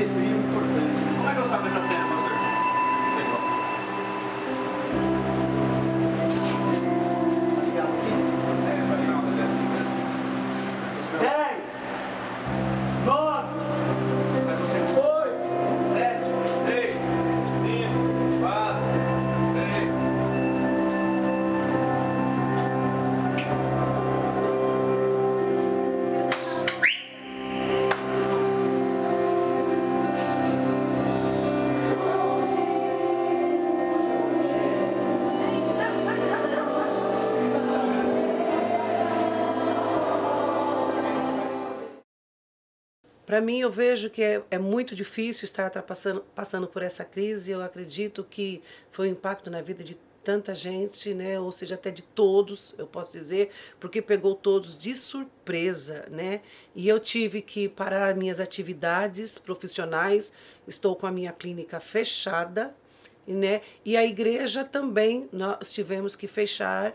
simetria importante. Como é que eu sabe essa cena, pastor? Legal. Tá ligado aqui? Tá ligado, mas é assim mesmo. 10, 9, 8, 7, 6, 5, 4, 3. Para mim, eu vejo que é muito difícil estar passando por essa crise. Eu acredito que foi um impacto na vida de tanta gente, né? Ou seja, até de todos, eu posso dizer, porque pegou todos de surpresa, né? E eu tive que parar minhas atividades profissionais, estou com a minha clínica fechada, né? E a igreja também, nós tivemos que fechar,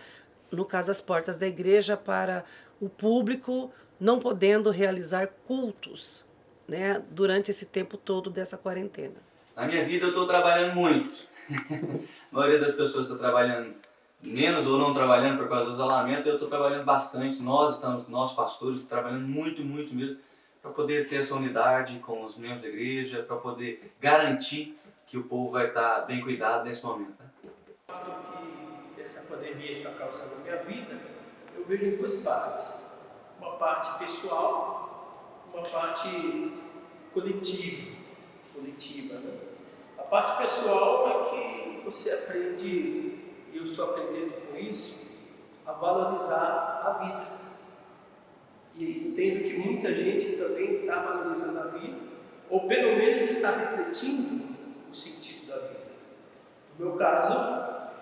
no caso, as portas da igreja para o público, não podendo realizar cultos, né, durante esse tempo todo dessa quarentena. Na minha vida eu estou trabalhando muito. A maioria das pessoas está trabalhando menos ou não trabalhando por causa do isolamento. Eu estou trabalhando bastante. Nós pastores, trabalhando muito, muito mesmo, para poder ter essa unidade com os membros da igreja, para poder garantir que o povo vai estar bem cuidado nesse momento, né? Que essa pandemia está causando na minha vida, eu vejo em duas partes. Uma parte pessoal, uma parte coletiva, né? A parte pessoal é que você aprende, e eu estou aprendendo com isso, a valorizar a vida. E entendo que muita gente também está valorizando a vida, ou pelo menos está refletindo o sentido da vida. No meu caso,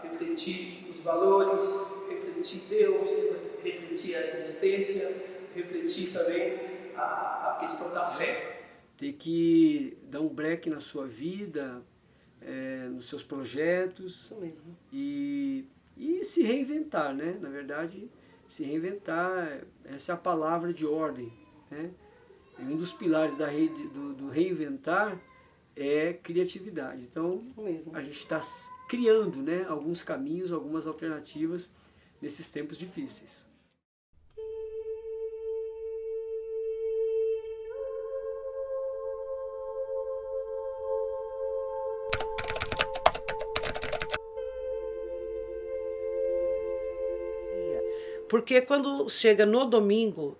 refletir os valores, refletir Deus, refletir a existência, refletir também a questão da fé. Ter que dar um break na sua vida, nos seus projetos. Isso mesmo. E se reinventar, né? Na verdade, se reinventar, essa é a palavra de ordem, né? Um dos pilares do reinventar é criatividade. Então, Isso mesmo. a gente está criando, né, alguns caminhos, algumas alternativas nesses tempos difíceis. Porque quando chega no domingo,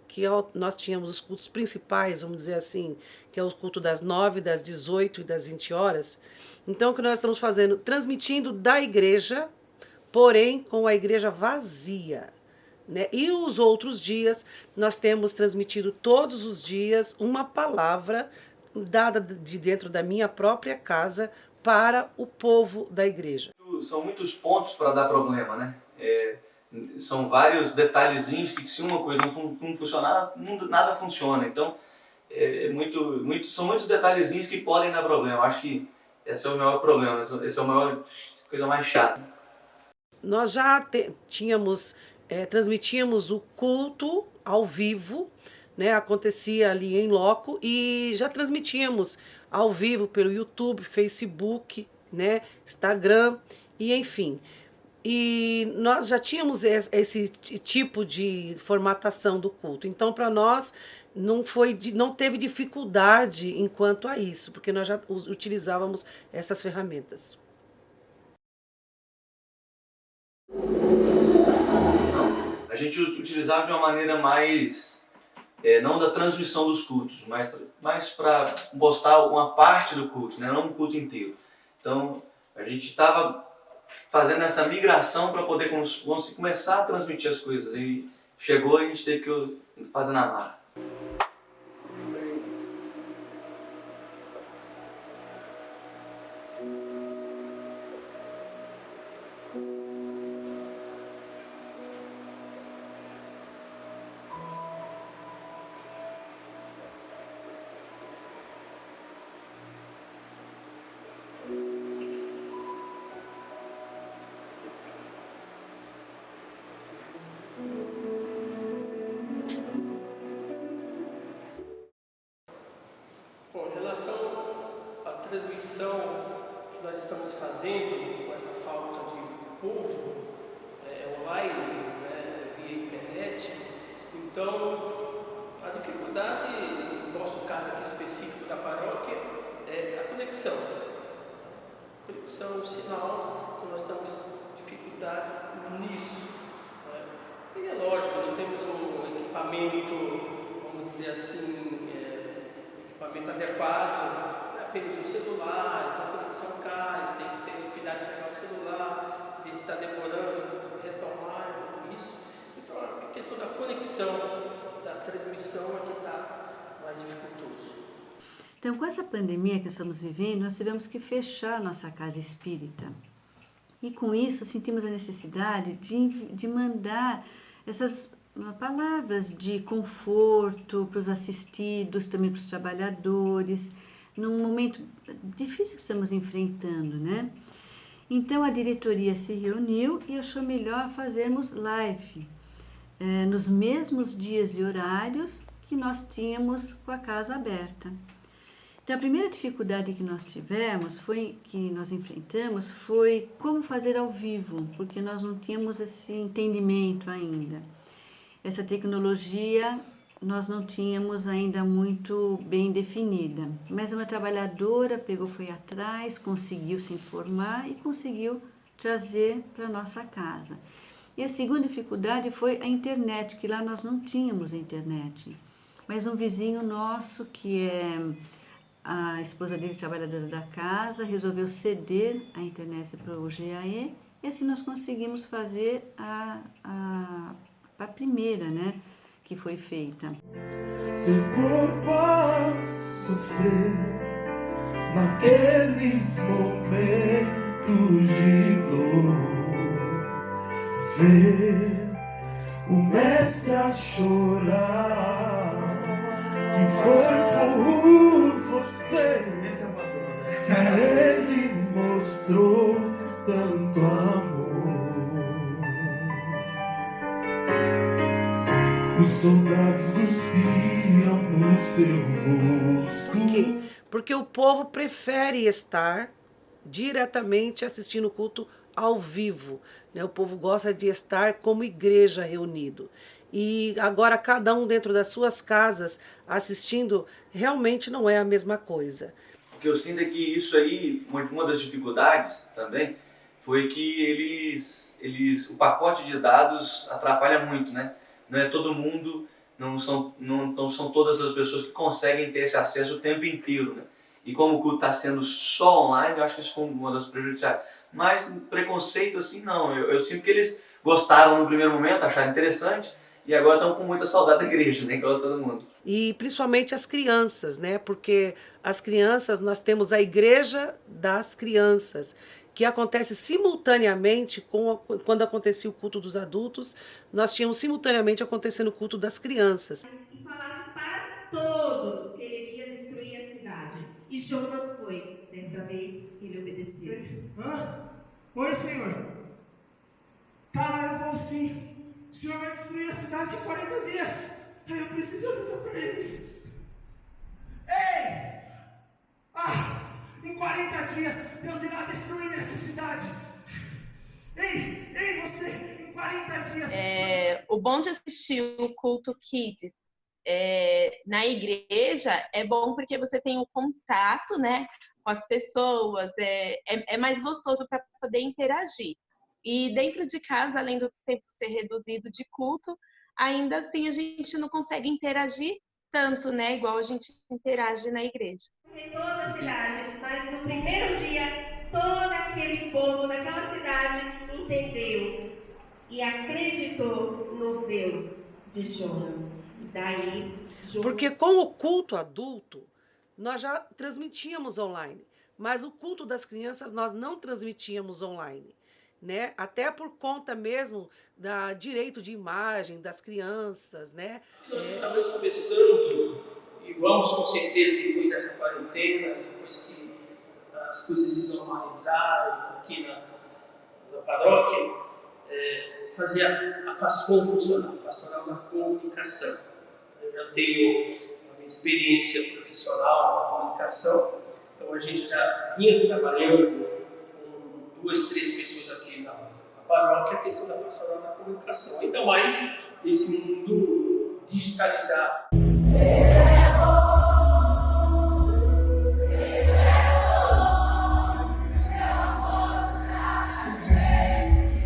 nós tínhamos os cultos principais, vamos dizer assim, que é o culto das 9, das 18 e das 20 horas. Então, o que nós estamos fazendo? Transmitindo da igreja, porém com a igreja vazia, né? E os outros dias, nós temos transmitido todos os dias uma palavra dada de dentro da minha própria casa para o povo da igreja. São muitos pontos para dar problema, né? São vários detalhezinhos que se uma coisa não funcionar, nada funciona. Então, são muitos detalhezinhos que podem dar problema. Acho que esse é o maior problema, essa é a maior coisa mais chata. Nós já transmitíamos o culto ao vivo, né? Acontecia ali em loco, e já transmitíamos ao vivo pelo YouTube, Facebook, né? Instagram, e enfim. E nós já tínhamos esse tipo de formatação do culto. Então, para nós, não teve dificuldade enquanto a isso, porque nós já utilizávamos essas ferramentas. A gente utilizava de uma maneira mais, não da transmissão dos cultos, mas para postar uma parte do culto, né? Não um culto inteiro. Então, a gente estava fazendo essa migração para poder começar a transmitir as coisas. E chegou e a gente teve que fazer na marra. Bom, em relação à transmissão que nós estamos fazendo com essa falta de povo online, né, via internet, então a dificuldade, no nosso caso aqui específico da paróquia, é a conexão. Conexão, sinal, que nós temos dificuldade nisso. Né? E é lógico, não temos um equipamento, vamos dizer assim, equipamento adequado, apenas um celular, então a conexão cai, você tem que ter cuidado de pegar o celular, ver se está demorando, retomar isso. Então a questão da conexão, da transmissão é que está mais dificultoso. Então, com essa pandemia que estamos vivendo, nós tivemos que fechar nossa casa espírita. E com isso, sentimos a necessidade de mandar essas palavras de conforto para os assistidos, também para os trabalhadores, num momento difícil que estamos enfrentando, né? Então, a diretoria se reuniu e achou melhor fazermos live, nos mesmos dias e horários que nós tínhamos com a casa aberta. Então, a primeira dificuldade que nós enfrentamos foi como fazer ao vivo, porque nós não tínhamos esse entendimento ainda. Essa tecnologia nós não tínhamos ainda muito bem definida, mas uma trabalhadora foi atrás, conseguiu se informar e conseguiu trazer para a nossa casa. E a segunda dificuldade foi a internet, que lá nós não tínhamos internet, mas um vizinho nosso que a esposa dele, trabalhadora da casa, resolveu ceder a internet para o GAE e assim nós conseguimos fazer a primeira, né, que foi feita. Seu corpo a sofrer naqueles momentos de dor, ver o mestre a chorar, e foi por você. Ele mostrou tanto amor. Os soldados cuspiam no seu rosto. Por quê? Porque o povo prefere estar diretamente assistindo o culto ao vivo, né? O povo gosta de estar como igreja reunido. E agora cada um dentro das suas casas assistindo realmente não é a mesma coisa. O que eu sinto é que isso aí, uma das dificuldades também, foi que o pacote de dados atrapalha muito, né? Não é todo mundo, não são todas as pessoas que conseguem ter esse acesso o tempo inteiro, né? E como o culto está sendo só online, eu acho que isso foi uma das prejudiciais. Mas preconceito assim não, eu sinto que eles gostaram no primeiro momento, acharam interessante, e agora estão com muita saudade da igreja, né? Igual todo mundo. E principalmente as crianças, né? Porque as crianças, nós temos a igreja das crianças, que acontece simultaneamente quando acontecia o culto dos adultos, nós tínhamos simultaneamente acontecendo o culto das crianças. E falasse para todos que ele iria destruir a cidade. E Jonas foi. Dessa vez ele obedeceu. Oi, Senhor. Tá, eu vou sim. O Senhor vai destruir a cidade em 40 dias. Aí eu preciso avisar para eles. Ei! Em 40 dias, Deus irá destruir essa cidade. Ei, você, em 40 dias... O bom de assistir o culto Kids na igreja é bom porque você tem um contato, né, com as pessoas, é mais gostoso para poder interagir. E dentro de casa, além do tempo ser reduzido de culto, ainda assim a gente não consegue interagir tanto, né, igual a gente interage na igreja. Toda a cidade, mas no primeiro dia, todo aquele povo daquela cidade entendeu e acreditou no Deus de Jonas. Daí, Porque com o culto adulto, nós já transmitíamos online, mas o culto das crianças nós não transmitíamos online, né? Até por conta mesmo da direito de imagem das crianças, né? Nós estamos começando e vamos com certeza depois dessa quarentena, depois que as coisas se normalizarem aqui na paróquia, fazer a PASCOM funcionar, a Pastoral da Comunicação. Eu já tenho uma experiência profissional na comunicação. Então a gente já vinha trabalhando com 2, 3 pessoas aqui na paróquia a questão da pastoral da comunicação. Ainda mais nesse mundo digitalizado.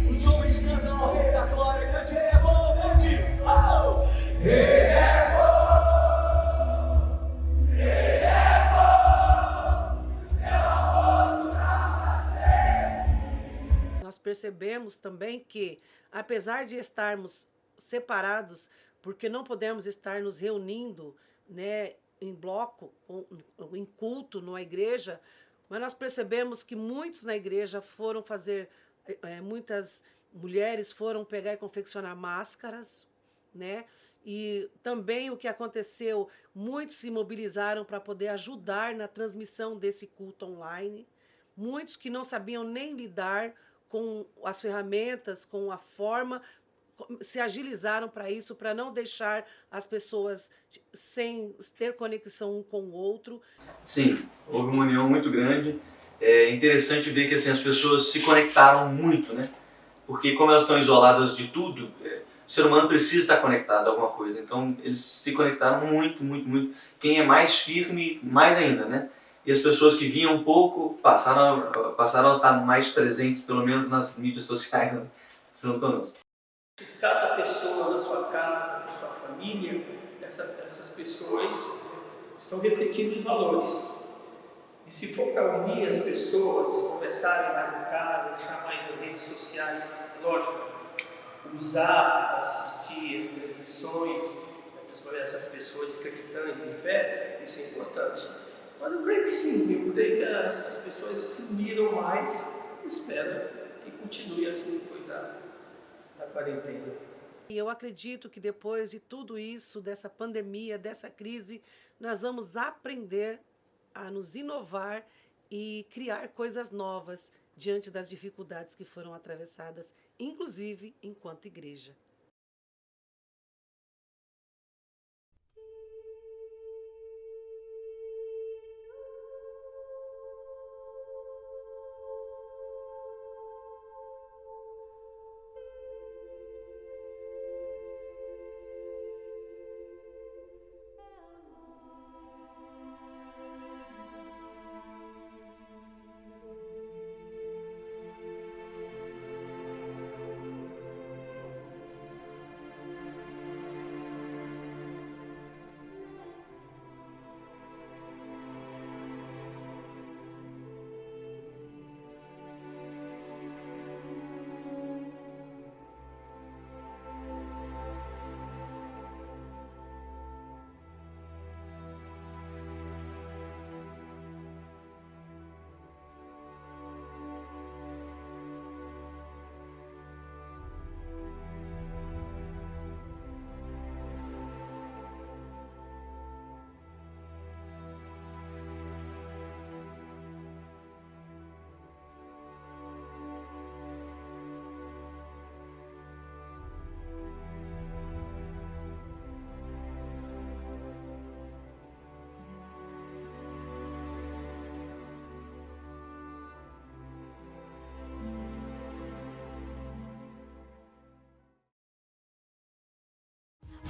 Os homens cantam ao rei da glória, cante Revo, cante, oh! Revo, seu amor nunca vai. Nós percebemos também que, apesar de estarmos separados, porque não podemos estar nos reunindo, né, em bloco, em culto numa igreja, mas nós percebemos que muitos na igreja foram fazer, muitas mulheres foram pegar e confeccionar máscaras, né? E também o que aconteceu, muitos se mobilizaram para poder ajudar na transmissão desse culto online, muitos que não sabiam nem lidar com as ferramentas, com a forma, se agilizaram para isso, para não deixar as pessoas sem ter conexão um com o outro. Sim, houve uma união muito grande. É interessante ver que assim, as pessoas se conectaram muito, né? Porque como elas estão isoladas de tudo, o ser humano precisa estar conectado a alguma coisa. Então eles se conectaram muito, muito, muito. Quem é mais firme, mais ainda, né? E as pessoas que vinham um pouco passaram a estar mais presentes, pelo menos nas mídias sociais, né? Junto conosco. Cada pessoa na sua casa, na sua família, essas pessoas são refletindo os valores. E se for para unir as pessoas, conversarem mais em casa, deixar mais as redes sociais, lógico, usar para assistir as transmissões, essas pessoas cristãs de fé, isso é importante. Mas eu creio que sim, eu creio que as pessoas se uniram mais e espero que continue assim depois da quarentena. E eu acredito que depois de tudo isso, dessa pandemia, dessa crise, nós vamos aprender a nos inovar e criar coisas novas diante das dificuldades que foram atravessadas, inclusive enquanto igreja.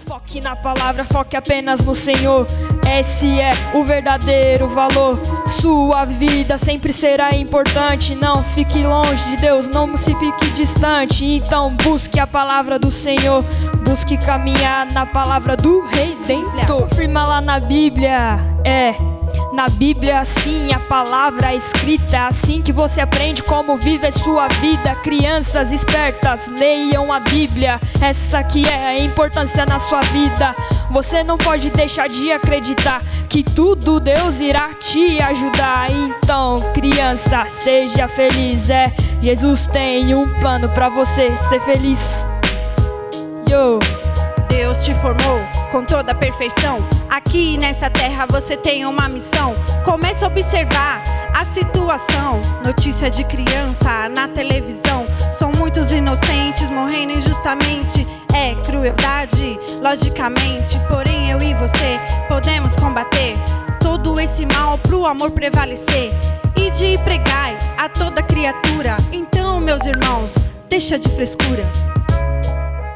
Foque na palavra, foque apenas no Senhor. Esse é o verdadeiro valor. Sua vida sempre será importante. Não fique longe de Deus, não se fique distante. Então busque a palavra do Senhor. Busque caminhar na palavra do Redentor. Firma lá na Bíblia, na Bíblia, sim, a palavra escrita, assim que você aprende como vive sua vida. Crianças espertas, leiam a Bíblia. Essa que é a importância na sua vida. Você não pode deixar de acreditar que tudo Deus irá te ajudar. Então, criança, seja feliz. Jesus tem um plano pra você ser feliz. Deus te formou com toda a perfeição. Aqui nessa terra você tem uma missão. Comece a observar a situação. Notícia de criança na televisão. São muitos inocentes morrendo injustamente. É crueldade, logicamente. Porém eu e você podemos combater todo esse mal pro amor prevalecer. E de pregai a toda criatura. Então, meus irmãos, deixa de frescura.